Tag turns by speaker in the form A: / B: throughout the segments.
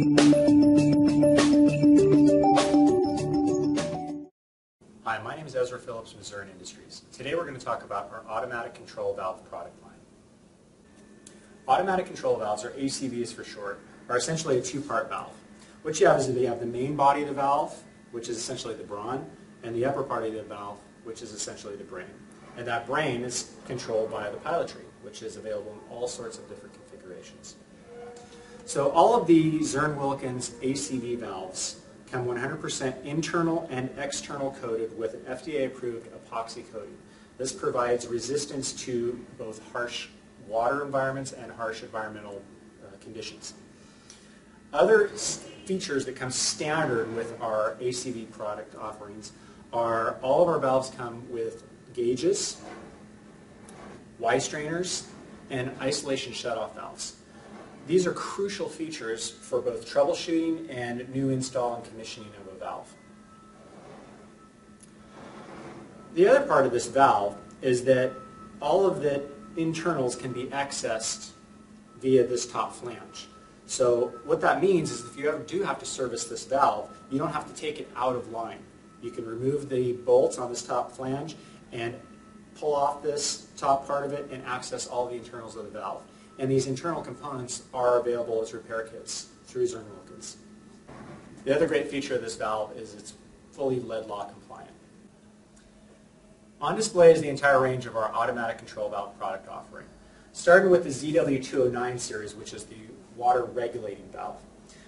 A: Hi, my name is Ezra Phillips from Zurn Industries. Today we're going to talk about our automatic control valve product line. Automatic control valves, or ACVs for short, are essentially a two-part valve. What you have is you have the main body of the valve, which is essentially the brawn, and the upper part of the valve, which is essentially the brain. And that brain is controlled by the pilotry, which is available in all sorts of different configurations. So all of the Zurn-Wilkins ACV valves come 100% internal and external coated with an FDA-approved epoxy coating. This provides resistance to both harsh water environments and harsh environmental conditions. Other features that come standard with our ACV product offerings are all of our valves come with gauges, Y strainers, and isolation shutoff valves. These are crucial features for both troubleshooting and new install and commissioning of a valve. The other part of this valve is that all of the internals can be accessed via this top flange. So what that means is if you ever do have to service this valve, you don't have to take it out of line. You can remove the bolts on this top flange and pull off this top part of it and access all the internals of the valve. And these internal components are available as repair kits through Zurn-Wilkins. The other great feature of this valve is it's fully lead law compliant. On display is the entire range of our automatic control valve product offering, starting with the ZW209 series, which is the water regulating valve.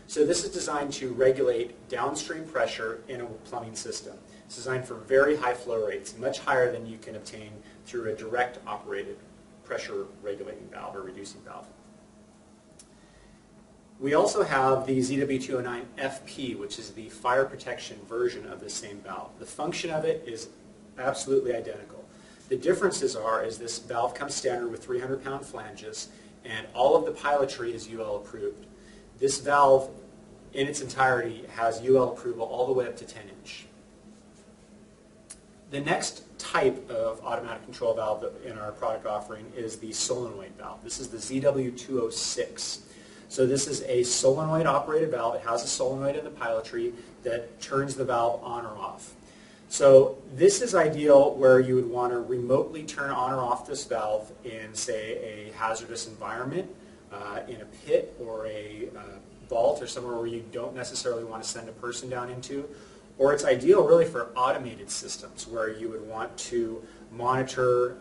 A: So this is designed to regulate downstream pressure in a plumbing system. It's designed for very high flow rates, much higher than you can obtain through a direct operated pressure regulating valve or reducing valve. We also have the ZW209 FP, which is the fire protection version of the same valve. The function of it is absolutely identical. The differences is this valve comes standard with 300-pound flanges, and all of the pilotry is UL approved. This valve in its entirety has UL approval all the way up to 10-inch. The next type of automatic control valve in our product offering is the solenoid valve. This is the ZW206. So this is a solenoid operated valve. It has a solenoid in the pilotry that turns the valve on or off. So this is ideal where you would want to remotely turn on or off this valve in, say, a hazardous environment, in a pit or a vault or somewhere where you don't necessarily want to send a person down into. Or it's ideal really for automated systems where you would want to monitor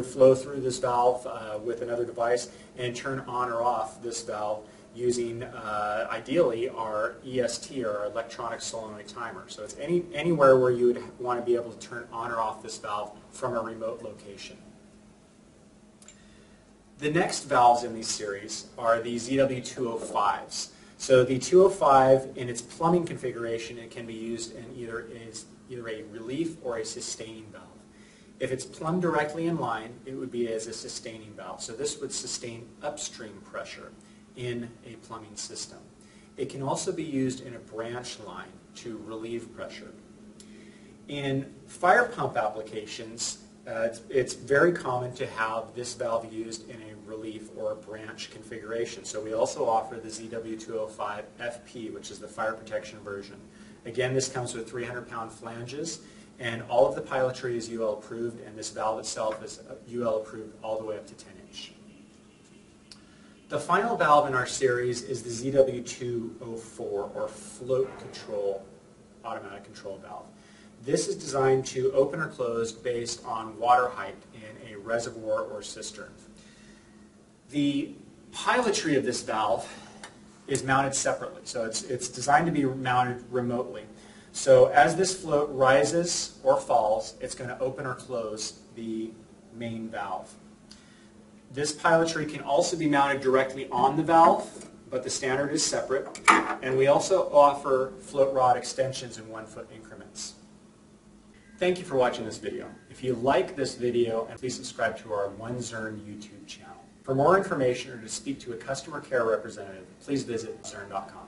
A: flow through this valve with another device and turn on or off this valve using ideally our EST or our electronic solenoid timer. So it's anywhere where you would want to be able to turn on or off this valve from a remote location. The next valves in these series are the ZW205s. So the 205 in its plumbing configuration, it can be used in either a relief or a sustaining valve. If it's plumbed directly in line, it would be as a sustaining valve. So this would sustain upstream pressure in a plumbing system. It can also be used in a branch line to relieve pressure. In fire pump applications, it's very common to have this valve used in a relief or a branch configuration. So we also offer the ZW205 FP, which is the fire protection version. Again, this comes with 300-pound flanges, and all of the pilotry is UL approved, and this valve itself is UL approved all the way up to 10-inch. The final valve in our series is the ZW204, or float control automatic control valve. This is designed to open or close based on water height in a reservoir or cistern. The pilotry of this valve is mounted separately, so it's designed to be mounted remotely. So as this float rises or falls, it's going to open or close the main valve. This pilotry can also be mounted directly on the valve, but the standard is separate. And we also offer float rod extensions in 1-foot increments. Thank you for watching this video. If you like this video, please subscribe to our One Zurn YouTube channel. For more information or to speak to a customer care representative, please visit zurn.com.